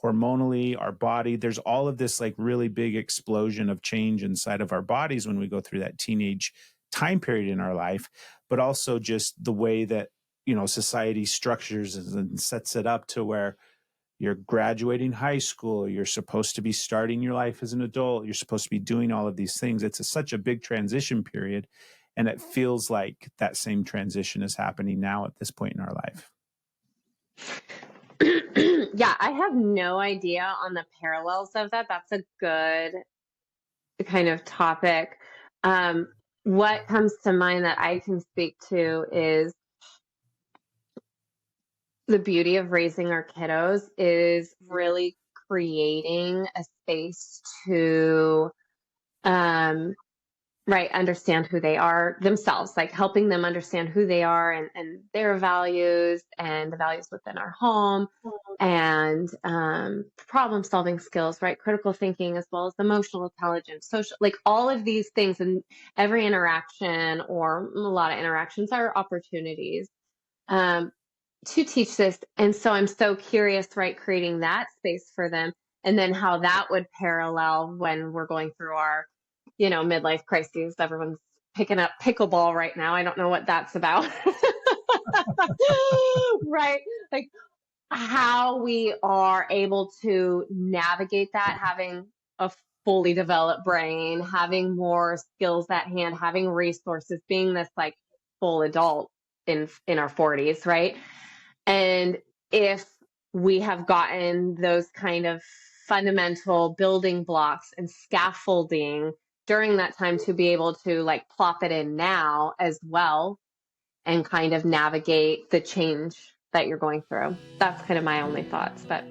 hormonally, our body. There's all of this like really big explosion of change inside of our bodies when we go through that teenage time period in our life, but also just the way that, you know, society structures and sets it up to where you're graduating high school, you're supposed to be starting your life as an adult, you're supposed to be doing all of these things. It's such a big transition period. And it feels like that same transition is happening now at this point in our life. Yeah, I have no idea on the parallels of that. That's a good kind of topic. What comes to mind that I can speak to is the beauty of raising our kiddos is really creating a space to understand who they are themselves, like helping them understand who they are and their values and the values within our home, and problem solving skills, right? Critical thinking, as well as emotional intelligence, social, like all of these things. And every interaction, or a lot of interactions, are opportunities to teach this. And so I'm so curious, right? Creating that space for them, and then how that would parallel when we're going through our, you know, midlife crises. Everyone's picking up pickleball right now. I don't know what that's about. Right? Like how we are able to navigate that, having a fully developed brain, having more skills at hand, having resources, being this like full adult in our 40s, right? And if we have gotten those kind of fundamental building blocks and scaffolding during that time to be able to like plop it in now as well and kind of navigate the change that you're going through. That's kind of my only thoughts, but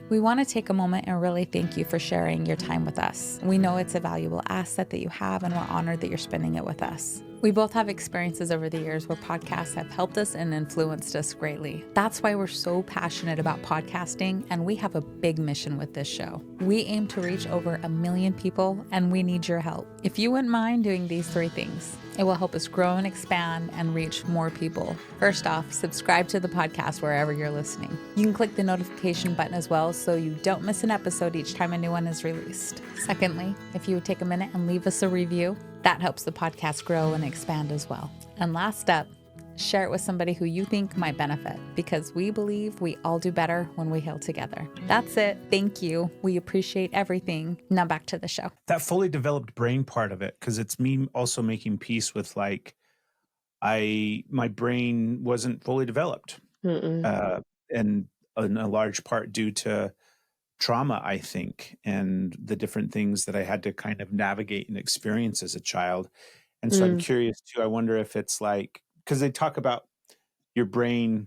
we want to take a moment and really thank you for sharing your time with us. We know it's a valuable asset that you have, and we're honored that you're spending it with us. We both have experiences over the years where podcasts have helped us and influenced us greatly. That's why we're so passionate about podcasting, and we have a big mission with this show. We aim to reach over 1 million people, and we need your help. If you wouldn't mind doing these 3 things, it will help us grow and expand and reach more people. First off, subscribe to the podcast wherever you're listening. You can click the notification button as well so you don't miss an episode each time a new one is released. Secondly, if you would take a minute and leave us a review, that helps the podcast grow and expand as well. And last up, share it with somebody who you think might benefit, because we believe we all do better when we heal together. That's it. Thank you. We appreciate everything. Now back to the show. That fully developed brain part of it, because it's me also making peace with like, my brain wasn't fully developed, and in a large part due to trauma, I think, and the different things that I had to kind of navigate and experience as a child. And so I'm curious too. I wonder if it's like, because they talk about your brain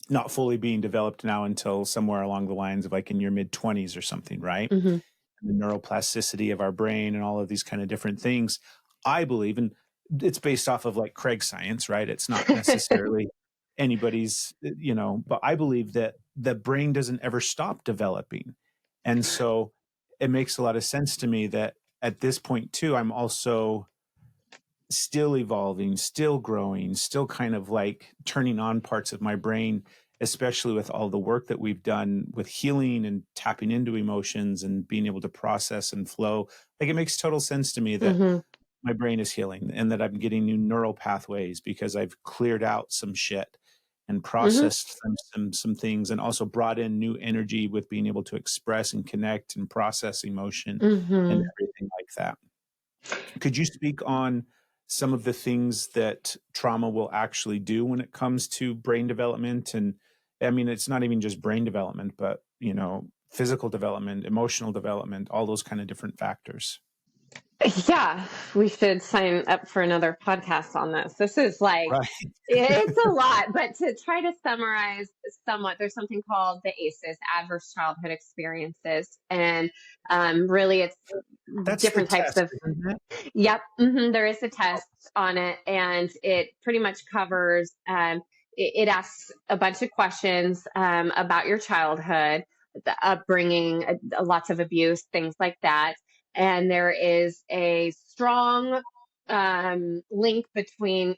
not fully being developed now until somewhere along the lines of like in your mid-20s or something, right? mm-hmm. The neuroplasticity of our brain and all of these kind of different things, I believe, and it's based off of like Craig science, right? It's not necessarily anybody's, but I believe that the brain doesn't ever stop developing. And so it makes a lot of sense to me that at this point too, I'm also still evolving, still growing, still kind of like turning on parts of my brain, especially with all the work that we've done with healing and tapping into emotions and being able to process and flow. Like it makes total sense to me that my brain is healing and that I'm getting new neural pathways because I've cleared out some shit and processed some things, and also brought in new energy with being able to express and connect and process emotion and everything like that. Could you speak on some of the things that trauma will actually do when it comes to brain development? And I mean, it's not even just brain development, but, physical development, emotional development, all those kind of different factors. Yeah, we should sign up for another podcast on this. This is like, Right. It's a lot, but to try to summarize somewhat, there's something called the ACEs, Adverse Childhood Experiences. And really it's That's different the types test, of, isn't it? yep, there is a test on it, and it pretty much covers, it asks a bunch of questions about your childhood, the upbringing, lots of abuse, things like that. And there is a strong link between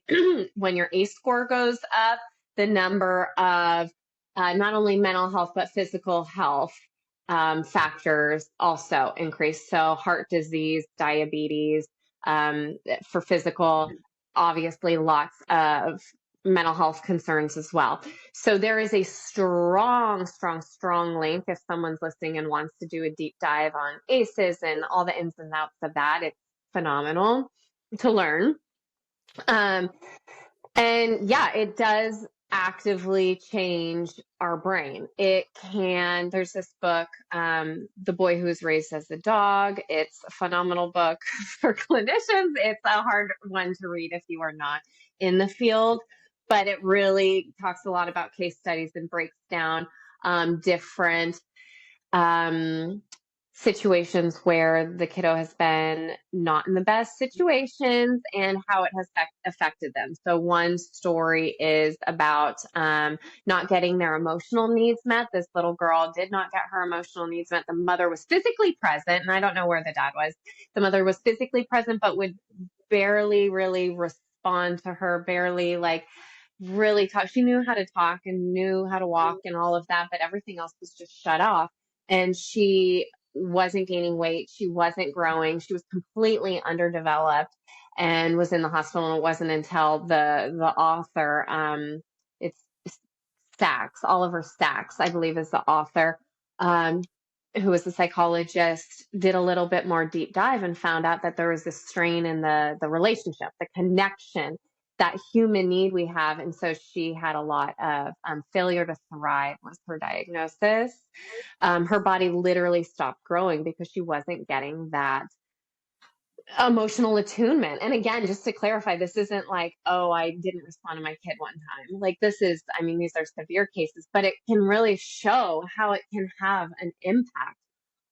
when your ACE score goes up, the number of not only mental health, but physical health factors also increase. So heart disease, diabetes, for physical, obviously lots of mental health concerns as well. So there is a strong link. If someone's listening and wants to do a deep dive on ACEs and all the ins and outs of that, it's phenomenal to learn. And yeah, it does actively change our brain. There's this book, The Boy Who Was Raised as a Dog. It's a phenomenal book for clinicians. It's a hard one to read if you are not in the field, but it really talks a lot about case studies and breaks down different situations where the kiddo has been not in the best situations and how it has affected them. So one story is about not getting their emotional needs met. This little girl did not get her emotional needs met. The mother was physically present, and I don't know where the dad was. The mother was physically present, but would barely really respond to her, barely like really talk. She knew how to talk and knew how to walk and all of that, but everything else was just shut off. And she wasn't gaining weight. She wasn't growing. She was completely underdeveloped and was in the hospital. And it wasn't until the author, it's Oliver Sacks, I believe is the author, who was the psychologist, did a little bit more deep dive and found out that there was this strain in the relationship, the connection, that human need we have. And so she had a lot of failure to thrive was her diagnosis. Her body literally stopped growing because she wasn't getting that emotional attunement. And again, just to clarify, this isn't like, oh, I didn't respond to my kid one time. Like this is, I mean, these are severe cases, but it can really show how it can have an impact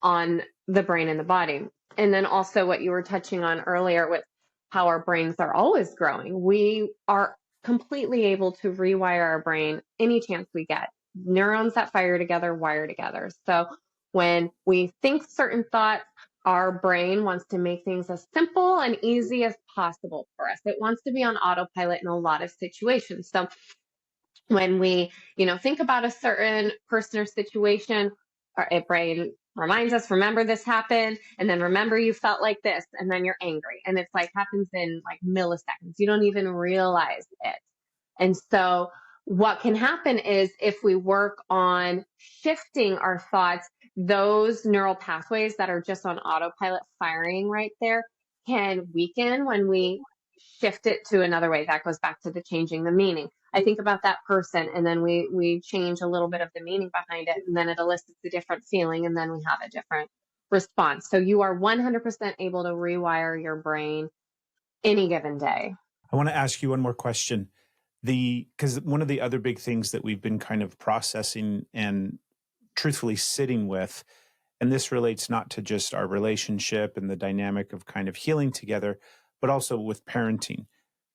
on the brain and the body. And then also what you were touching on earlier with how our brains are always growing. We are completely able to rewire our brain any chance we get. Neurons that fire together, wire together. So when we think certain thoughts, our brain wants to make things as simple and easy as possible for us. It wants to be on autopilot in a lot of situations. So when we, think about a certain person or situation, our brain reminds us, remember this happened, and then remember you felt like this, and then you're angry. And it's like happens in like milliseconds. You don't even realize it. And so what can happen is if we work on shifting our thoughts, those neural pathways that are just on autopilot firing right there can weaken when we shift it to another way. That goes back to the changing the meaning. I think about that person and then we change a little bit of the meaning behind it, and then it elicits a different feeling, and then we have a different response. So you are 100% able to rewire your brain any given day. I want to ask you one more question. Because one of the other big things that we've been kind of processing and truthfully sitting with, and this relates not to just our relationship and the dynamic of kind of healing together, but also with parenting.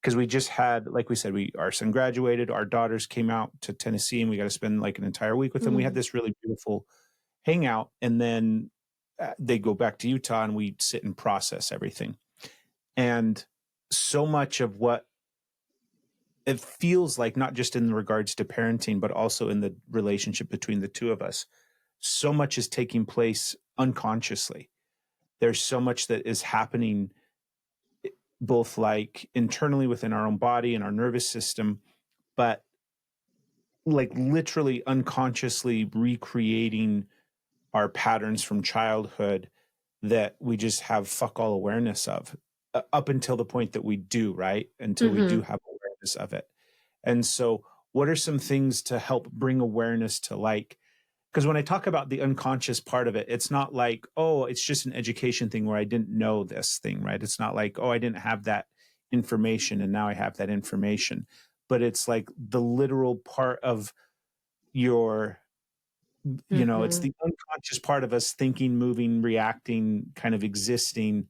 Because we just had, like we said, our son graduated, our daughters came out to Tennessee, and we got to spend like an entire week with them. We had this really beautiful hangout, and then they go back to Utah, and we sit and process everything. And so much of what it feels like, not just in regards to parenting, but also in the relationship between the two of us, so much is taking place unconsciously. There's so much that is happening both like internally within our own body and our nervous system, but like literally unconsciously recreating our patterns from childhood that we just have fuck all awareness of up until the point that we do, right? Until we do have awareness of it. And so what are some things to help bring awareness to because when I talk about the unconscious part of it, it's not like, oh, it's just an education thing where I didn't know this thing, right? It's not like, oh, I didn't have that information and now I have that information. But it's like the literal part of your, it's the unconscious part of us thinking, moving, reacting, kind of existing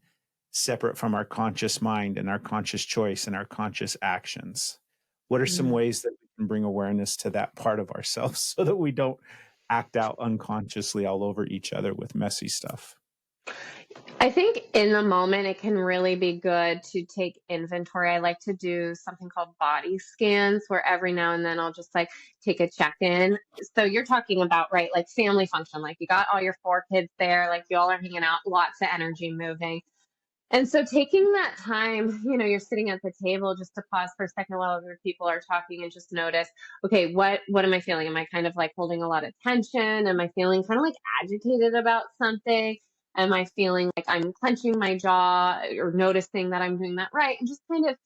separate from our conscious mind and our conscious choice and our conscious actions. What are some ways that we can bring awareness to that part of ourselves so that we don't act out unconsciously all over each other with messy stuff? I think in the moment, it can really be good to take inventory. I like to do something called body scans where every now and then I'll just like take a check-in. So you're talking about, right, like family function, like you got all your 4 kids there, like you all are hanging out, lots of energy moving. And so taking that time, you're sitting at the table just to pause for a second while other people are talking and just notice, okay, what am I feeling? Am I kind of like holding a lot of tension? Am I feeling kind of like agitated about something? Am I feeling like I'm clenching my jaw or noticing that I'm doing that right? And just kind of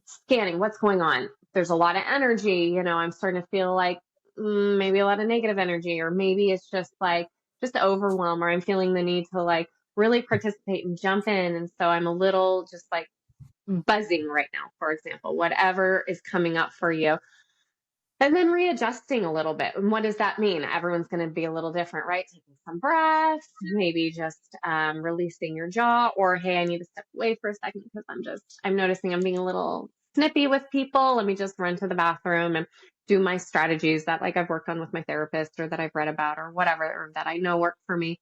scanning what's going on. There's a lot of energy, I'm starting to feel like maybe a lot of negative energy, or maybe it's just like just overwhelm, or I'm feeling the need to like really participate and jump in. And so I'm a little just like buzzing right now, for example, whatever is coming up for you. And then readjusting a little bit. And what does that mean? Everyone's going to be a little different, right? Taking some breaths, maybe just releasing your jaw, or, hey, I need to step away for a second because I'm noticing I'm being a little snippy with people. Let me just run to the bathroom and do my strategies that like I've worked on with my therapist or that I've read about or whatever, or that I know work for me.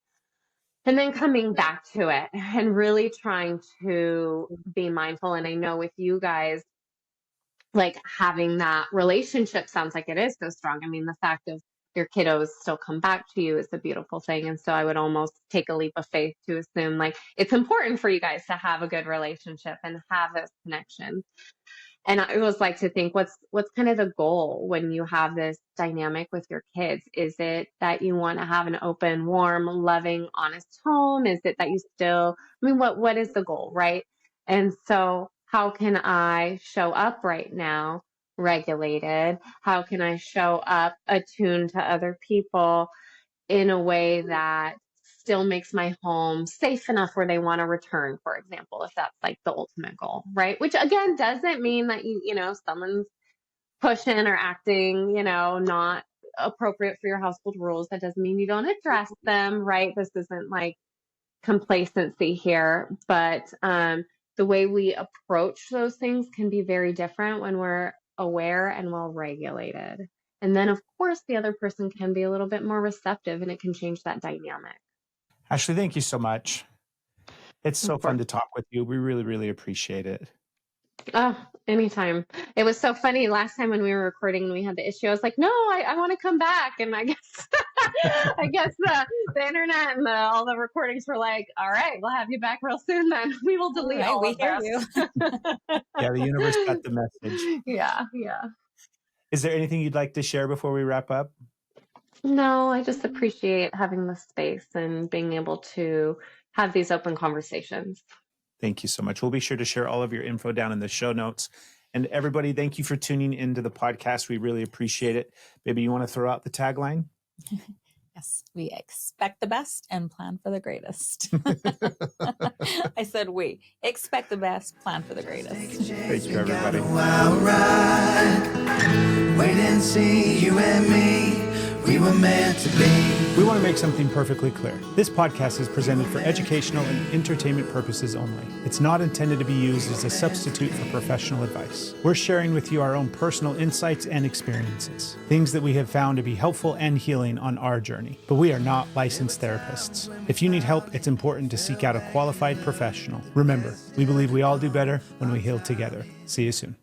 And then coming back to it and really trying to be mindful. And I know with you guys, like having that relationship sounds like it is so strong. I mean, the fact of your kiddos still come back to you is a beautiful thing. And so I would almost take a leap of faith to assume like it's important for you guys to have a good relationship and have this connection. And I always like to think, what's kind of the goal when you have this dynamic with your kids? Is it that you want to have an open, warm, loving, honest home? Is it that you still, I mean, what is the goal, right? And so how can I show up right now regulated? How can I show up attuned to other people in a way that still makes my home safe enough where they want to return, for example, if that's like the ultimate goal, right? Which again doesn't mean that someone's pushing or acting, not appropriate for your household rules. That doesn't mean you don't address them, right? This isn't like complacency here, but the way we approach those things can be very different when we're aware and well regulated. And then, of course, the other person can be a little bit more receptive and it can change that dynamic. Ashley, thank you so much. It's so fun to talk with you. We really, really appreciate it. Oh, anytime. It was so funny last time when we were recording and we had the issue. I was like, no, I want to come back. And I guess the internet and all the recordings were like, all right, we'll have you back real soon then. We will delete all of hear this. you. Yeah, the universe got the message. Yeah. Is there anything you'd like to share before we wrap up? No, I just appreciate having the space and being able to have these open conversations. Thank you so much. We'll be sure to share all of your info down in the show notes. And everybody, thank you for tuning into the podcast. We really appreciate it. Baby, you want to throw out the tagline? Yes, we expect the best and plan for the greatest. I said we expect the best, plan for the greatest. Thank you, everybody. Wait and see, you and me, we were meant to be. We want to make something perfectly clear. This podcast is presented for educational and entertainment purposes only. It's not intended to be used as a substitute for professional advice. We're sharing with you our own personal insights and experiences, things that we have found to be helpful and healing on our journey. But we are not licensed therapists. If you need help, it's important to seek out a qualified professional. Remember, we believe we all do better when we heal together. See you soon.